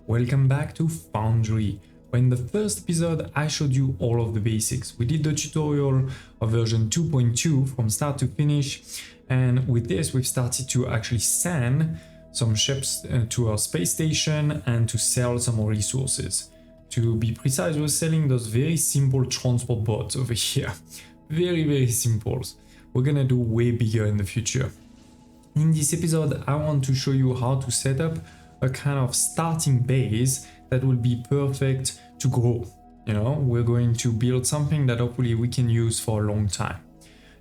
Welcome back to Foundry. In the first episode I showed you all of the basics. We did the tutorial of version 2.2 from start to finish, and with this we've started to actually send some ships to our space station and to sell some more resources. To be precise, we're selling those very simple transport boats over here. Very simple. We're gonna do way bigger in the future. In this episode I want to show you how to set up a kind of starting base that will be perfect to grow. You know, we're going to build something that hopefully we can use for a long time.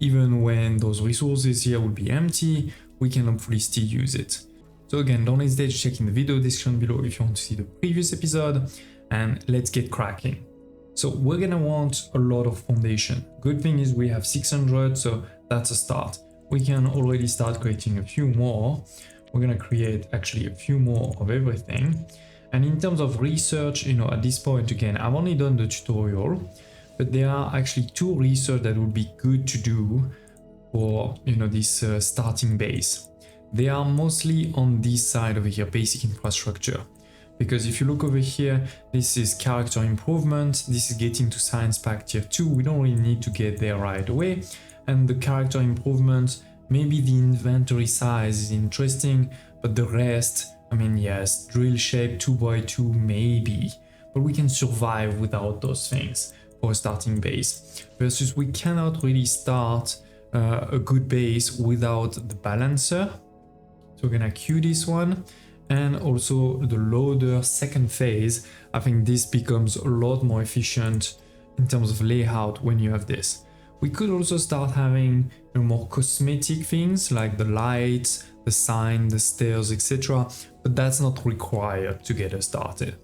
Even when those resources here will be empty, we can hopefully still use it. So again, don't hesitate to check in the video description below if you want to see the previous episode, and let's get cracking. So we're gonna want a lot of foundation. Good thing is we have 600, so that's a start. We can already start creating a few more. We're gonna create actually a few more of everything. And in terms of research, you know, at this point, again, I've only done the tutorial, but there are actually two research that would be good to do for, you know, this starting base. They are mostly on this side over here, basic infrastructure. Because if you look over here, this is character improvement, this is getting to science pack tier 2. We don't really need to get there right away. And the character improvement, maybe the inventory size is interesting, but the rest, I mean, yes, drill shape 2x2 maybe, but we can survive without those things for a starting base. Versus we cannot really start a good base without the balancer. So we're gonna queue this one, and also the loader second phase. I think this becomes a lot more efficient in terms of layout when you have this. We could also start having, you know, more cosmetic things like the lights, the sign, the stairs, etc. But that's not required to get us started.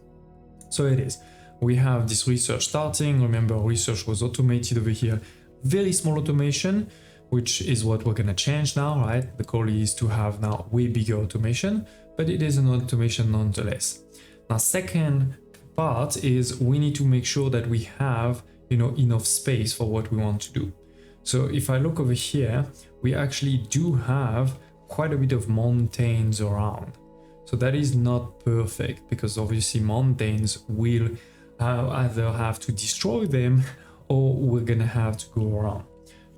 So it is. We have this research starting. Remember, research was automated over here. Very small automation, which is what we're gonna change now, right? The goal is to have now way bigger automation, but it is an automation nonetheless. Now, second part is we need to make sure that we have, you know, enough space for what we want to do. So if I look over here, we actually do have quite a bit of mountains around. So that is not perfect because obviously mountains will either have to destroy them or we're gonna have to go around.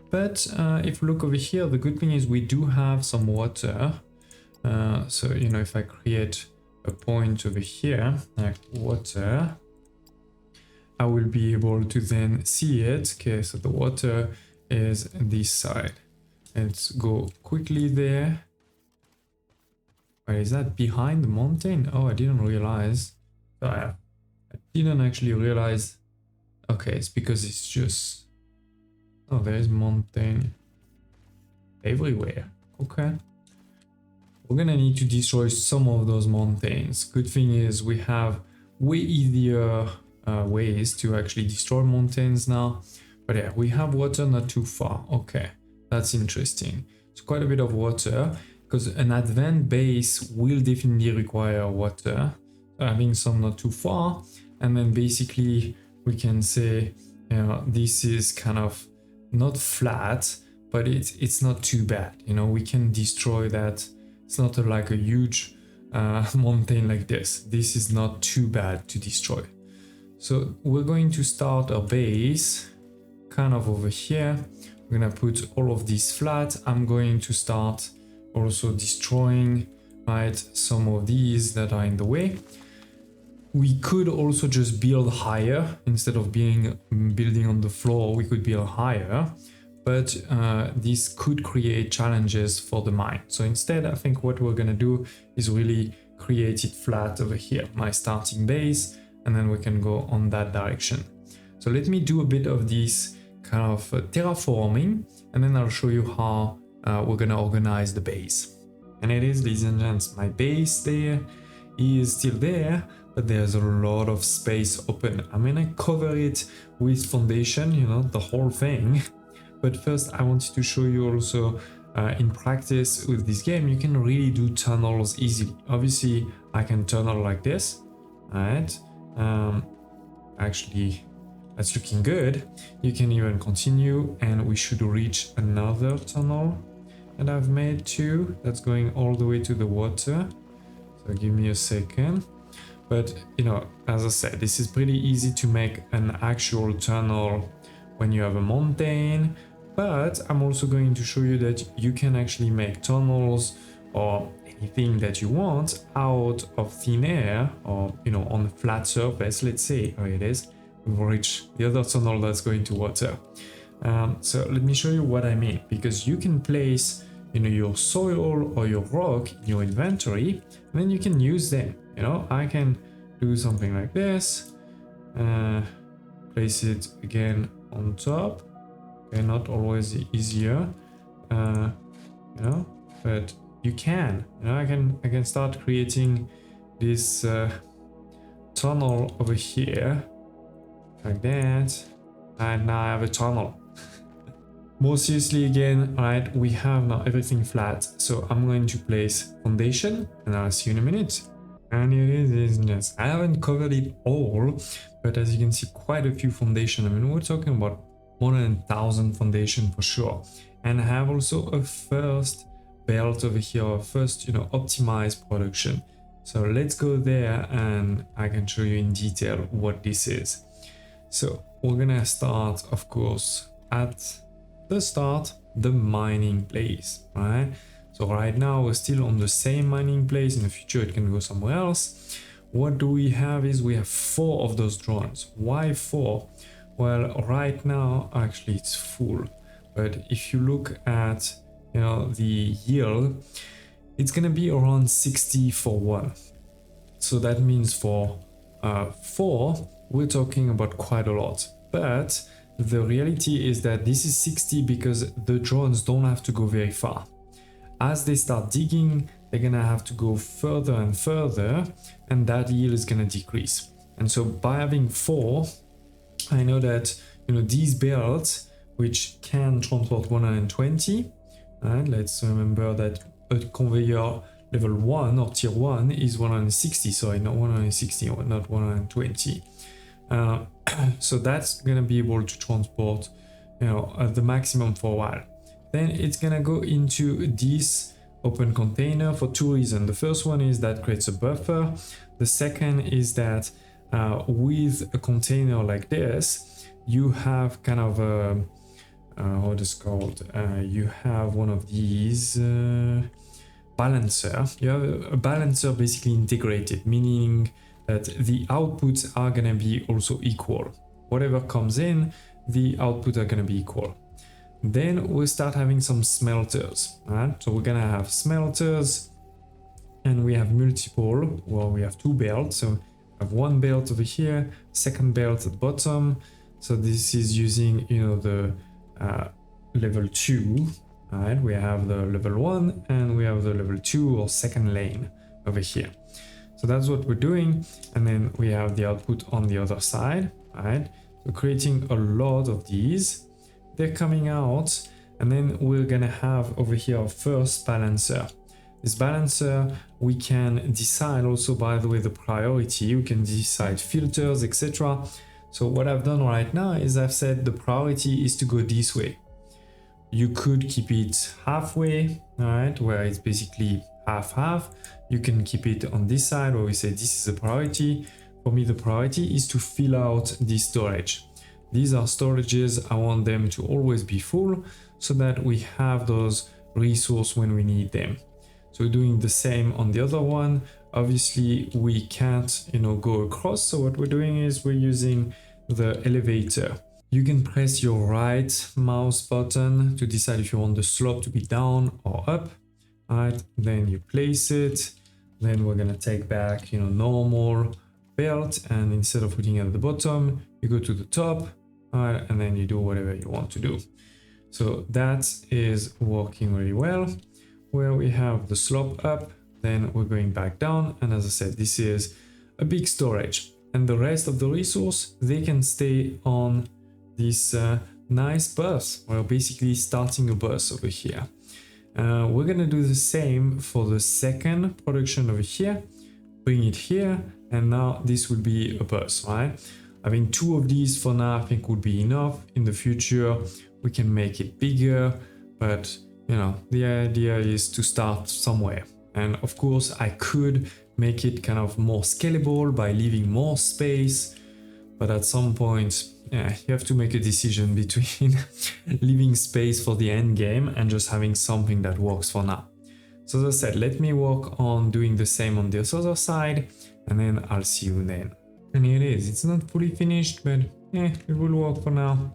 But if you look over here, the good thing is we do have some water. So, you know, if I create a point over here, like water, I will be able to then see it. Okay, so the water is this side. Let's go quickly there. Wait, is that behind the mountain? Oh, I didn't realize. I didn't actually realize. Okay, it's because it's just... Oh, there's mountain everywhere. Okay. We're gonna need to destroy some of those mountains. Good thing is we have way easier ways to actually destroy mountains now. But yeah, we have water not too far. Okay, that's interesting. It's quite a bit of water because an advanced base will definitely require water. So having some not too far, and then basically we can say, you know, this is kind of not flat, but it's not too bad. You know, we can destroy that. It's not like a huge mountain like this. This is not too bad to destroy. So we're going to start our base kind of over here. We're gonna put all of these flat. I'm going to start also destroying, right, some of these that are in the way. We could also just build higher instead of building on the floor. We could build higher, but this could create challenges for the mine. So instead, I think what we're gonna do is really create it flat over here, my starting base, and then we can go on that direction. So let me do a bit of this kind of terraforming, and then I'll show you how we're gonna organize the base. And it is, ladies and gents, my base there is still there, but there's a lot of space open. I'm gonna cover it with foundation, you know, the whole thing. But first I wanted to show you also in practice with this game, you can really do tunnels easily. Obviously I can tunnel like this, right? Actually, that's looking good. You can even continue, and we should reach another tunnel that I've made too. That's going all the way to the water. So give me a second. But as I said, this is pretty easy to make an actual tunnel when you have a mountain. But I'm also going to show you that you can actually make tunnels or anything that you want out of thin air, or on a flat surface. Let's say, oh, it is. We've reached the other tunnel that's going to water. So let me show you what I mean, because you can place your soil or your rock in your inventory, and then you can use them. I can do something like this, place it again on top. Okay, not always easier, but you can. I can start creating this tunnel over here like that, and now I have a tunnel. More seriously again, right, we have now everything flat, so I'm going to place foundation, and I'll see you in a minute. And it is, I haven't covered it all, but as you can see, quite a few foundation. I mean, we're talking about more than 1,000 foundation for sure. And I have also a first belt over here, a first, optimized production. So let's go there and I can show you in detail what this is. So we're gonna start, of course, at the start, the mining place, right? So right now we're still on the same mining place. In the future it can go somewhere else. What do we have is we have 4 of those drones. Why 4? Well, right now actually it's full, but if you look at the yield, it's gonna be around 60 for 1. So that means for 4 we're talking about quite a lot. But the reality is that this is 60 because the drones don't have to go very far. As they start digging, they're gonna have to go further and further, and that yield is gonna decrease. And so by having 4, I know that these belts, which can transport 120, and let's remember that a conveyor level 1 or tier 1 is 160, sorry, not 160, not 120. So that's gonna be able to transport the maximum for a while. Then it's gonna go into this open container for 2 reasons. The first one is that creates a buffer. The second is that with a container like this, you have kind of a what is called, you have one of these balancer. You have a balancer basically integrated, meaning that the outputs are gonna be also equal. Whatever comes in, the output are gonna be equal. Then we'll start having some smelters, right? So we're gonna have smelters, and we have multiple, well, we have 2 belts. So I have 1 belt over here, second belt at the bottom. So this is using, the level 2, right? We have the level 1 and we have the level 2 or second lane over here. So that's what we're doing. And then we have the output on the other side, right? So creating a lot of these. They're coming out, and then we're gonna have over here our first balancer. This balancer, we can decide also, by the way, the priority. We can decide filters, etc. So what I've done right now is I've said the priority is to go this way. You could keep it halfway, right, where it's basically half-half. You can keep it on this side where we say this is a priority. For me, the priority is to fill out this storage. These are storages. I want them to always be full so that we have those resources when we need them. So we're doing the same on the other one. Obviously, we can't, go across. So what we're doing is we're using the elevator. You can press your right mouse button to decide if you want the slope to be down or up. All right, then you place it. Then we're gonna take back, normal belt, and instead of putting it at the bottom, you go to the top, and then you do whatever you want to do. So that is working really well. Where we have the slope up, then we're going back down, and as I said, this is a big storage, and the rest of the resource, they can stay on this nice bus. We're basically starting a bus over here. We're gonna do the same for the second production over here, bring it here, and now this will be a bus, right? Having 2 of these for now I think would be enough. In the future we can make it bigger, but the idea is to start somewhere. And of course I could make it kind of more scalable by leaving more space. But at some point, yeah, you have to make a decision between leaving space for the end game and just having something that works for now. So as I said, let me work on doing the same on this other side, and then I'll see you then. And here it is. It's not fully finished, but yeah, it will work for now.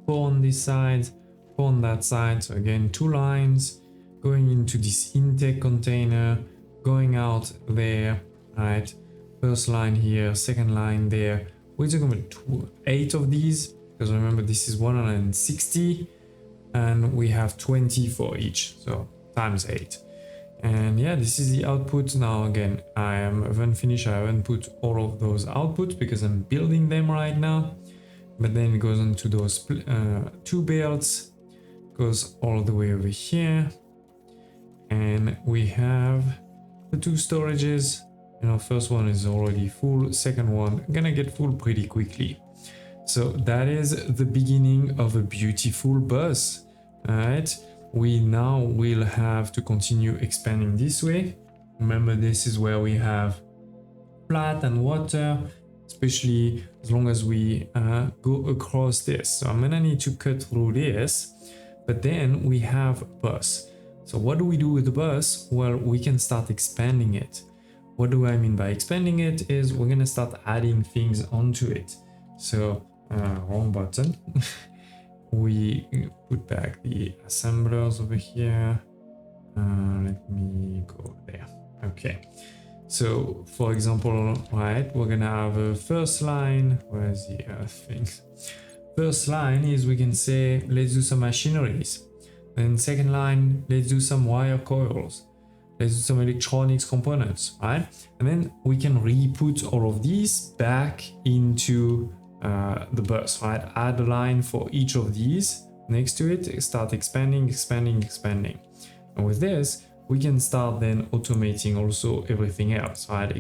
4 on this side, 4 on that side. So again, 2 lines going into this intake container, going out there, right? First line here, second line there. We're talking about 8 of these, because remember this is 160 and we have 20 for each, so times 8. And yeah, this is the output. Now again, I haven't finished, I haven't put all of those outputs because I'm building them right now. But then it goes into those 2 builds, goes all the way over here. And we have the 2 storages. You know, first one is already full, second one gonna get full pretty quickly. So that is the beginning of a beautiful bus. All right, we now will have to continue expanding this way. Remember, this is where we have flat and water, especially as long as we go across this. So I'm gonna need to cut through this, but then we have a bus. So what do we do with the bus? Well, we can start expanding it. What do I mean by expanding it is we're gonna start adding things onto it. So wrong button. We put back the assemblers over here. Let me go there. Okay. So for example, right, we're gonna have a first line. Where's the thing? First line is we can say, let's do some machineries. Then second line, let's do some wire coils. Let's do some electronics components, right? And then we can re-put all of these back into the bus, right? Add a line for each of these next to it, start expanding, expanding, expanding. And with this, we can start then automating also everything else, right?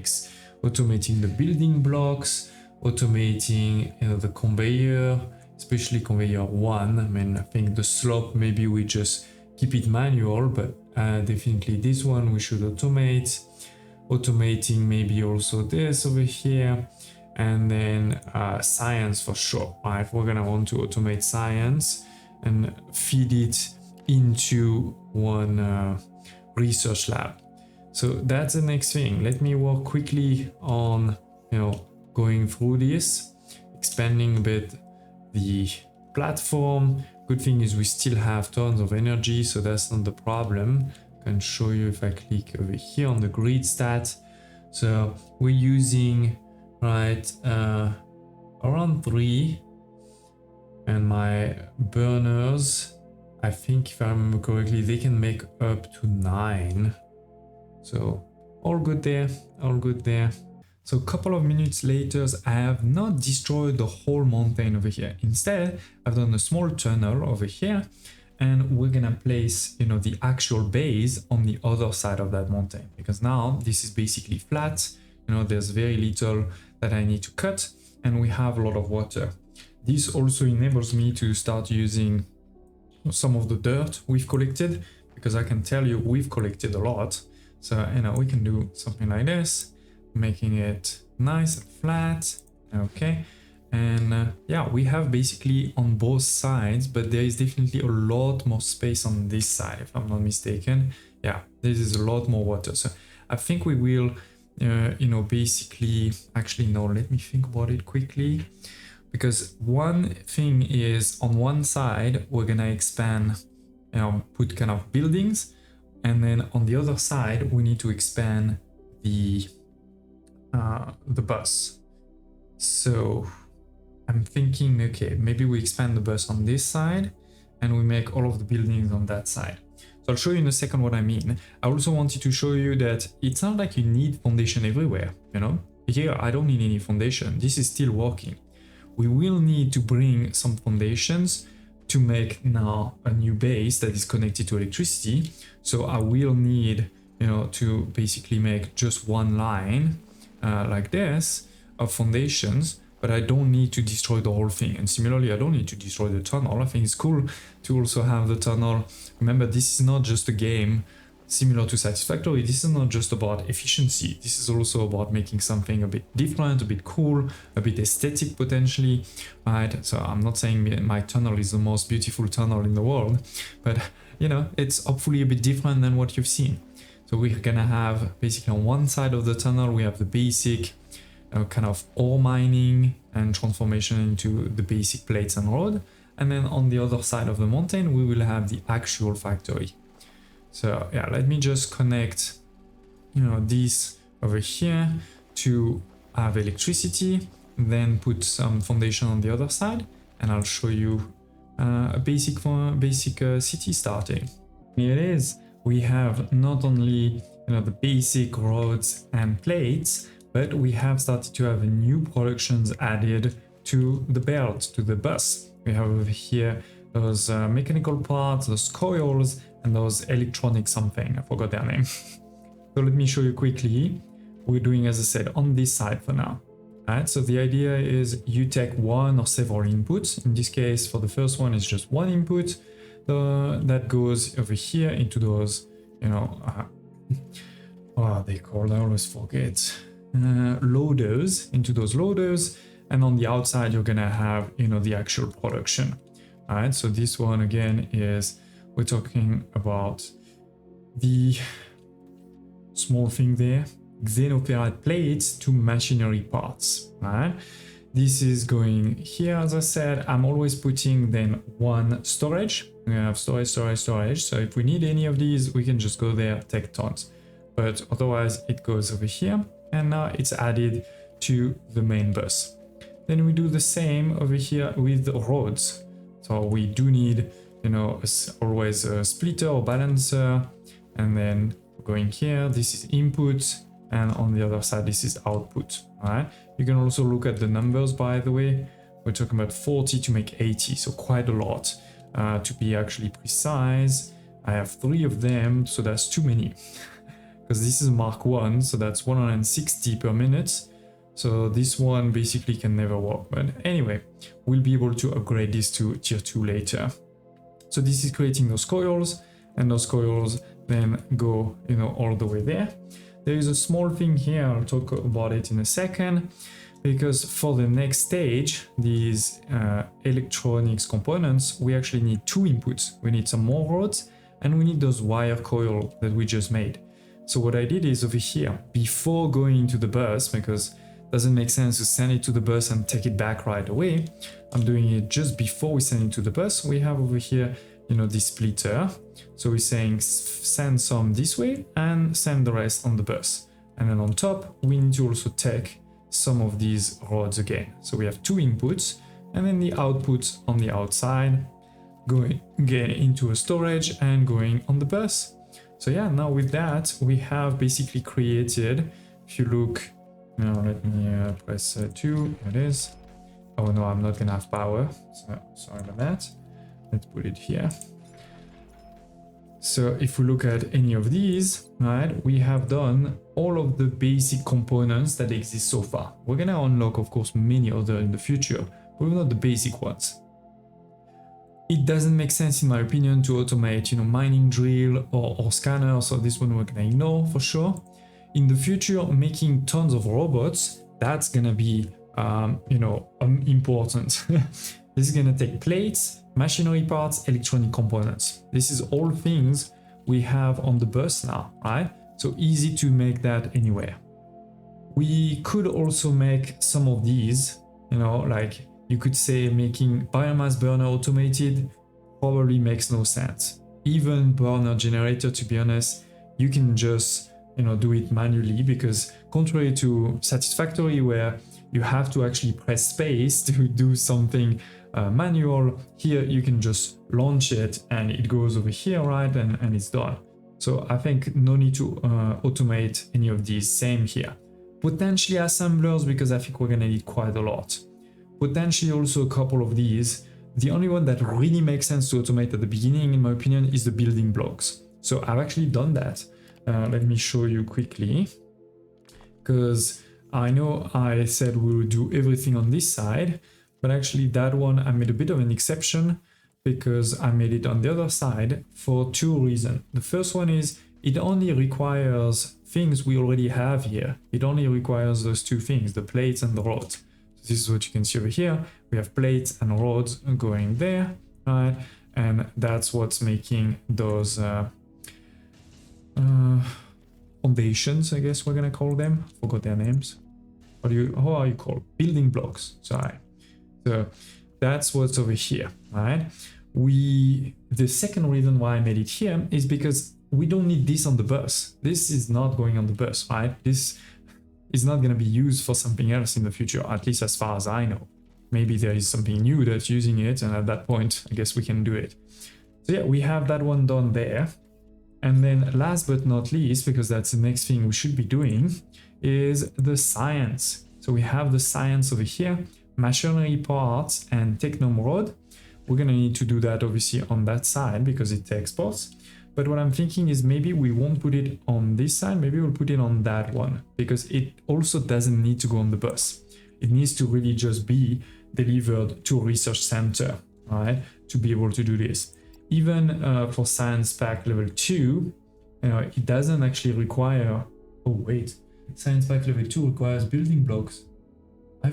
Automating the building blocks, automating the conveyor, especially conveyor 1. I mean, I think the slope, maybe we just keep it manual, but definitely this one we should automate. Automating maybe also this over here, and then science for sure, right? We're gonna want to automate science and feed it into one research lab. So that's the next thing. Let me work quickly on, you know, going through this, expanding a bit the platform. Good thing is we still have tons of energy, so that's not the problem. I can show you if I click over here on the grid stat. So we're using, right, around 3, and my burners, I think if I remember correctly, they can make up to 9. So all good there, all good there. So a couple of minutes later, I have not destroyed the whole mountain over here. Instead, I've done a small tunnel over here, and we're gonna place, you know, the actual base on the other side of that mountain, because now this is basically flat. You know, there's very little that I need to cut, and we have a lot of water. This also enables me to start using some of the dirt we've collected, because I can tell you we've collected a lot. So, you know, we can do something like this, making it nice and flat. Okay. And yeah, we have basically on both sides, but there is definitely a lot more space on this side, if I'm not mistaken. Yeah, this is a lot more water. So I think we will, you know, basically, actually, no, let me think about it quickly. Because one thing is on one side, we're gonna expand, you know, put kind of buildings. And then on the other side, we need to expand the bus. So I'm thinking, okay, maybe we expand the bus on this side and we make all of the buildings on that side. So I'll show you in a second what I mean. I also wanted to show you that it's not like you need foundation everywhere, you know? Here, I don't need any foundation. This is still working. We will need to bring some foundations to make now a new base that is connected to electricity. So I will need, you know, to basically make just one line like this of foundations, but I don't need to destroy the whole thing. And similarly, I don't need to destroy the tunnel. I think it's cool to also have the tunnel. Remember, this is not just a game similar to Satisfactory, this is not just about efficiency. This is also about making something a bit different, a bit cool, a bit aesthetic potentially, right? So I'm not saying my tunnel is the most beautiful tunnel in the world, but you know, it's hopefully a bit different than what you've seen. So we're gonna have basically on one side of the tunnel, we have the basic kind of ore mining and transformation into the basic plates and rod. And then on the other side of the mountain, we will have the actual factory. So yeah, let me just connect, you know, this over here to have electricity, then put some foundation on the other side, and I'll show you a basic city starting. Here it is. We have not only, you know, the basic rods and plates, but we have started to have new productions added to the belt, to the bus. We have over here those mechanical parts, those coils, and those electronic something, I forgot their name. So let me show you quickly. We're doing, as I said, on this side for now. Alright, so the idea is you take one or several inputs. In this case, for the first one, it's just one input that goes over here into those, you know, what are they called? I always forget. Loaders, into those loaders. And on the outside, you're gonna have, you know, the actual production. All right, so this one again is, we're talking about the small thing there, xenoferrite plates to machinery parts. All right, this is going here. As I said, I'm always putting then one storage. We have storage. So if we need any of these, we can just go there, take tons. But otherwise, it goes over here, and now it's added to the main bus. Then we do the same over here with the roads. So we do need, you know, always a splitter or balancer. And then going here, this is input. And on the other side, this is output. All right. You can also look at the numbers, by the way. We're talking about 40 to make 80. So quite a lot. To be actually precise, I have 3 of them. So that's too many. Because this is Mark 1. So that's 160 per minute. So this one basically can never work, but anyway, we'll be able to upgrade this to tier 2 later. So this is creating those coils, and those coils then go, you know, all the way there. There is a small thing here, I'll talk about it in a second, because for the next stage, these electronics components, we actually need 2 inputs. We need some more rods, and we need those wire coil that we just made. So what I did is over here, before going into the bus, because doesn't make sense to send it to the bus and take it back right away. I'm doing it just before we send it to the bus. We have over here, you know, this splitter. So we're saying send some this way and send the rest on the bus. And then on top, we need to also take some of these rods again. So we have 2 inputs, and then the output on the outside going again into a storage and going on the bus. So yeah, now with that, we have basically created, if you look, now let me press 2, it is. Oh no, I'm not gonna have power, so sorry about that. Let's put it here. So if we look at any of these, right, we have done all of the basic components that exist so far. We're gonna unlock, of course, many other in the future, but we're not the basic ones. It doesn't make sense, in my opinion, to automate, you know, mining drill or scanner, so this one we're gonna ignore for sure. In the future, making tons of robots, that's gonna be, you know, important. This is gonna take plates, machinery parts, electronic components. This is all things we have on the bus now, right? So easy to make that anywhere. We could also make some of these, you know, like you could say making biomass burner automated probably makes no sense. Even burner generator, to be honest, you can just, you know, do it manually, because contrary to Satisfactory, where you have to actually press space to do something manual, here you can just launch it and it goes over here, right, and it's done. So I think no need to automate any of these. Same here. Potentially assemblers, because I think we're gonna need quite a lot. Potentially also a couple of these. The only one that really makes sense to automate at the beginning, in my opinion, is the building blocks. So I've actually done that. Let me show you quickly, because I know I said we would do everything on this side, but actually that one I made a bit of an exception, because I made it on the other side for 2 reasons. The first one is it only requires things we already have here. It only requires those two things, the plates and the rods. So this is what you can see over here. We have plates and rods going there, right? And that's what's making those foundations, I guess we're gonna call them. Forgot their names. How are you called? Building blocks, sorry. So that's what's over here, right? The second reason why I made it here is because we don't need this on the bus. This is not going on the bus, right? This is not gonna be used for something else in the future, at least as far as I know. Maybe there is something new that's using it, and at that point, I guess we can do it. So yeah, we have that one done there. And then last but not least, because that's the next thing we should be doing, is the science. So we have the science over here, machinery parts and technom rod. We're gonna need to do that obviously on that side because it exports. But what I'm thinking is maybe we won't put it on this side, maybe we'll put it on that one because it also doesn't need to go on the bus. It needs to really just be delivered to a research center, right, to be able to do this. Even for science pack level 2, it doesn't actually require, oh wait, science pack level 2 requires building blocks. I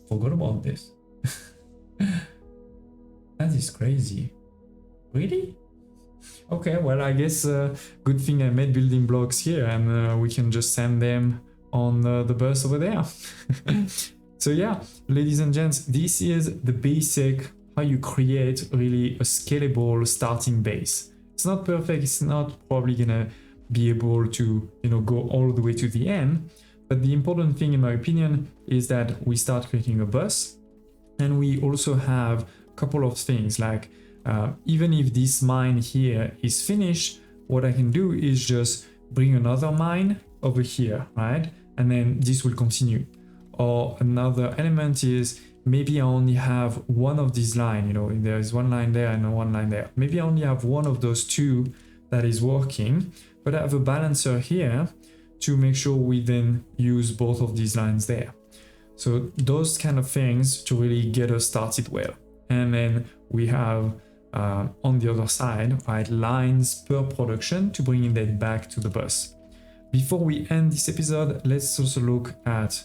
forgot about this. That is crazy. Really? Okay, well, I guess good thing I made building blocks here and we can just send them on the bus over there. So yeah, ladies and gents, this is the basic how you create really a scalable starting base. It's not perfect, it's not probably gonna be able to, go all the way to the end, but the important thing in my opinion is that we start creating a bus and we also have a couple of things like even if this mine here is finished, what I can do is just bring another mine over here, right? And then this will continue. Or another element is maybe I only have one of these lines, there is one line there and one line there. Maybe I only have one of those two that is working, but I have a balancer here to make sure we then use both of these lines there. So those kind of things to really get us started well. And then we have on the other side, right, lines per production to bring that back to the bus. Before we end this episode, let's also look at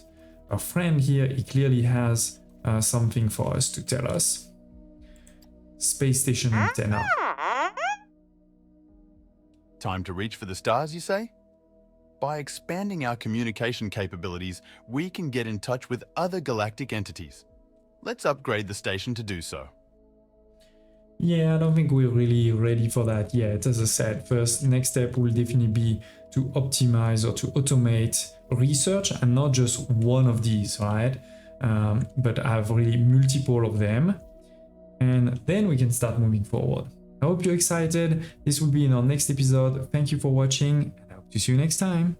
our friend here. He clearly has something for us to tell us. Space station antenna. Time to reach for the stars, you say? By expanding our communication capabilities, we can get in touch with other galactic entities. Let's upgrade the station to do so. Yeah, I don't think we're really ready for that yet. As I said, first, next step will definitely be to optimize or to automate research and not just one of these, right? But have really multiple of them. And then we can start moving forward. I hope you're excited. This will be in our next episode. Thank you for watching and I hope to see you next time.